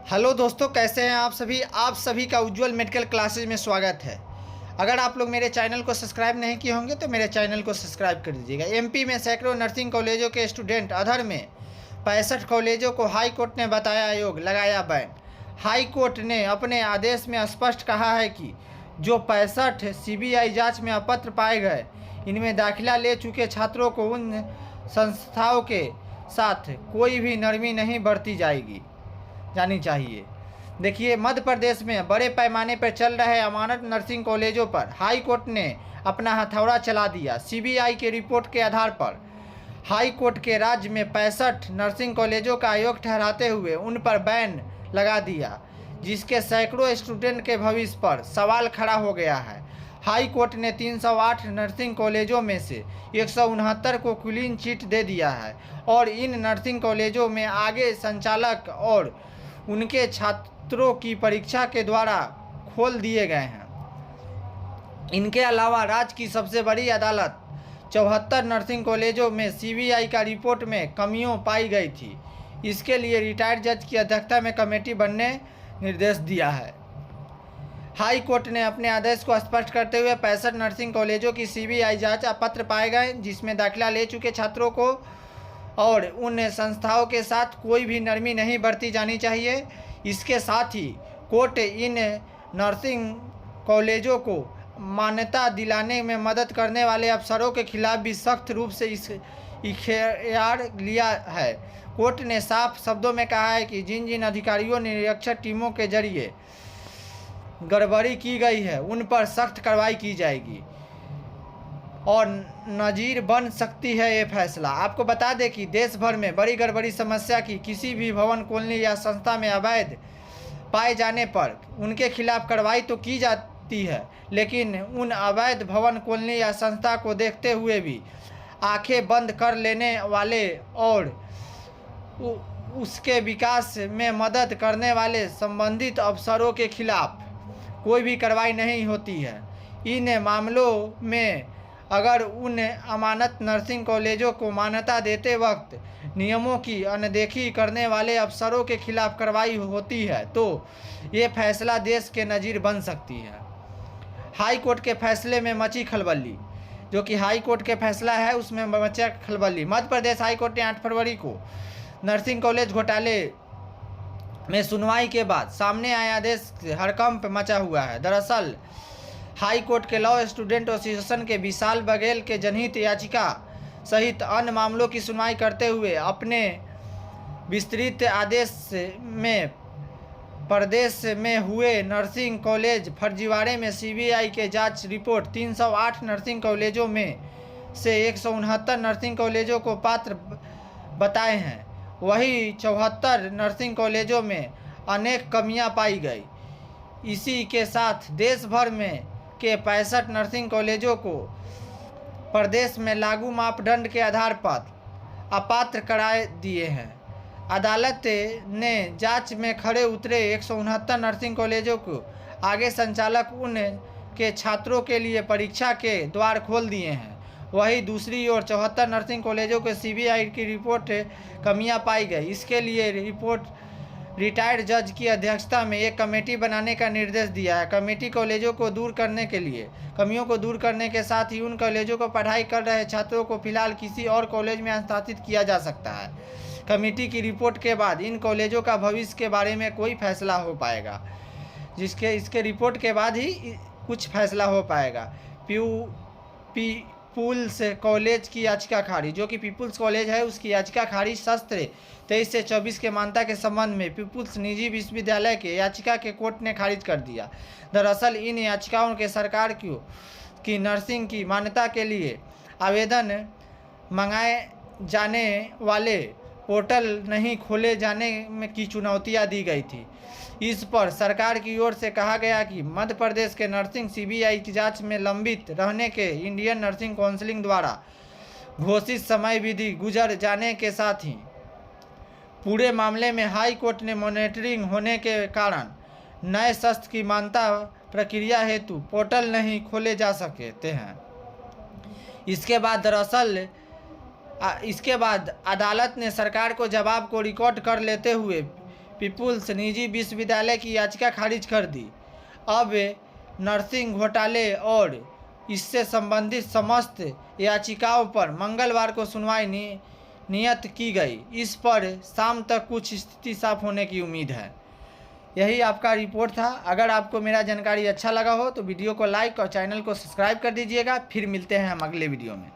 Hello दोस्तों, कैसे हैं आप सभी का उज्जवल मेडिकल क्लासेज में स्वागत है। अगर आप लोग मेरे चैनल को सब्सक्राइब नहीं किए होंगे तो मेरे चैनल को सब्सक्राइब कर दीजिएगा। एमपी में सैकड़ों नर्सिंग कॉलेजों के स्टूडेंट अधर में 65 कॉलेजों को हाई कोर्ट ने बताया अयोग्य, लगाया बैन। हाई कोर्ट ने अपने आदेश में स्पष्ट कहा है कि जो 65 सीबीआई जांच में अपात्र पाए गए, इनमें दाखिला ले चुके छात्रों को उन संस्थाओं के साथ कोई भी नरमी नहीं बरती जानी चाहिए। देखिए, मध्य प्रदेश में बड़े पैमाने पर चल रहे अमानत नर्सिंग कॉलेजों पर हाई कोर्ट ने अपना हथौड़ा चला दिया। सीबीआई के रिपोर्ट के आधार पर हाई कोर्ट के राज्य में 65 नर्सिंग कॉलेजों का अयोग्य ठहराते हुए उन पर बैन लगा दिया, जिसके सैकड़ों स्टूडेंट के भविष्य पर सवाल खड़ा हो गया है। हाई कोर्ट ने 308 नर्सिंग कॉलेजों में से 169 को क्लीन चिट दे दिया है और इन नर्सिंग कॉलेजों में आगे संचालक और उनके छात्रों की परीक्षा के द्वारा खोल दिए गए हैं। इनके अलावा राज्य की सबसे बड़ी अदालत 74 नर्सिंग कॉलेजों में सीबीआई का रिपोर्ट में कमियों पाई गई थी। इसके लिए रिटायर्ड जज की अध्यक्षता में कमेटी बनने निर्देश दिया है। हाई कोर्ट ने अपने आदेश को स्पष्ट करते हुए 65 नर्सिंग कॉलेजों की सीबीआई जांच अपात्र पाए गए, जिसमें दाखिला ले चुके छात्रों को और उन संस्थाओं के साथ कोई भी नरमी नहीं बरती जानी चाहिए। इसके साथ ही कोर्ट इन नर्सिंग कॉलेजों को मान्यता दिलाने में मदद करने वाले अफसरों के खिलाफ भी सख्त रूप से इख्तियार लिया है। कोर्ट ने साफ शब्दों में कहा है कि जिन जिन अधिकारियों ने निरीक्षक टीमों के जरिए गड़बड़ी की गई है उन पर सख्त कार्रवाई की जाएगी और नज़ीर बन सकती है ये फैसला। आपको बता दें कि देश भर में बड़ी गड़बड़ी समस्या की किसी भी भवन, कॉलोनी या संस्था में अवैध पाए जाने पर उनके खिलाफ कार्रवाई तो की जाती है, लेकिन उन अवैध भवन, कॉलोनी या संस्था को देखते हुए भी आंखें बंद कर लेने वाले और उसके विकास में मदद करने वाले संबंधित अफसरों के खिलाफ कोई भी कार्रवाई नहीं होती है। इन मामलों में अगर उन अमानत नर्सिंग कॉलेजों को मान्यता देते वक्त नियमों की अनदेखी करने वाले अफसरों के खिलाफ कार्रवाई होती है तो ये फैसला देश के नज़ीर बन सकती है। हाई कोर्ट के फैसले में मची खलबली, जो कि हाई कोर्ट के फैसला है उसमें मचा खलबली। मध्य प्रदेश हाई कोर्ट ने 8 फरवरी को नर्सिंग कॉलेज घोटाले में सुनवाई के बाद सामने आए आदेश हड़कंप मचा हुआ है। दरअसल हाई कोर्ट के लॉ स्टूडेंट एसोसिएशन के विशाल बघेल के जनहित याचिका सहित अन्य मामलों की सुनवाई करते हुए अपने विस्तृत आदेश में प्रदेश में हुए नर्सिंग कॉलेज फर्जीवाड़े में सीबीआई के जांच रिपोर्ट 308 नर्सिंग कॉलेजों में से 169 नर्सिंग कॉलेजों को पात्र बताए हैं। वही 74 नर्सिंग कॉलेजों में अनेक कमियां पाई गई। इसी के साथ देश भर में के 65 नर्सिंग कॉलेजों को प्रदेश में लागू मापदंड के आधार पर अपात्र करार दिए हैं। अदालत ने जांच में खड़े उतरे 169 नर्सिंग कॉलेजों को आगे संचालक उन के छात्रों के लिए परीक्षा के द्वार खोल दिए हैं। वहीं दूसरी ओर 74 नर्सिंग कॉलेजों के सीबीआई की रिपोर्ट कमियां पाई गई। इसके लिए रिटायर्ड जज की अध्यक्षता में एक कमेटी बनाने का निर्देश दिया है। कमेटी कॉलेजों को दूर करने के लिए कमियों को दूर करने के साथ ही उन कॉलेजों को पढ़ाई कर रहे छात्रों को फिलहाल किसी और कॉलेज में स्थानांतरित किया जा सकता है। कमेटी की रिपोर्ट के बाद इन कॉलेजों का भविष्य के बारे में कोई फैसला हो पाएगा, इसके रिपोर्ट के बाद ही कुछ फैसला हो पाएगा। पीपुल्स कॉलेज की याचिका खारिज, जो कि पीपुल्स कॉलेज है उसकी याचिका खारिज सत्र 23 से 24 के मान्यता के संबंध में पीपुल्स निजी विश्वविद्यालय के याचिका के कोर्ट ने खारिज कर दिया। दरअसल इन याचिकाओं के सरकार की नर्सिंग की मान्यता के लिए आवेदन मंगाए जाने वाले पोर्टल नहीं खोले जाने में की चुनौतियां दी गई थी। इस पर सरकार की ओर से कहा गया कि मध्य प्रदेश के नर्सिंग सीबीआई की जांच में लंबित रहने के इंडियन नर्सिंग काउंसिल द्वारा घोषित समय विधि गुजर जाने के साथ ही पूरे मामले में हाई कोर्ट ने मॉनिटरिंग होने के कारण नए शस्त्र की मान्यता प्रक्रिया हेतु पोर्टल नहीं खोले जा सकते हैं। इसके बाद अदालत ने सरकार को जवाब को रिकॉर्ड कर लेते हुए पीपुल्स निजी विश्वविद्यालय की याचिका खारिज कर दी। अब नर्सिंग घोटाले और इससे संबंधित समस्त याचिकाओं पर मंगलवार को सुनवाई नियत की गई। इस पर शाम तक कुछ स्थिति साफ होने की उम्मीद है। यही आपका रिपोर्ट था। अगर आपको मेरा जानकारी अच्छा लगा हो तो वीडियो को लाइक और चैनल को सब्सक्राइब कर दीजिएगा। फिर मिलते हैं हम अगले वीडियो में।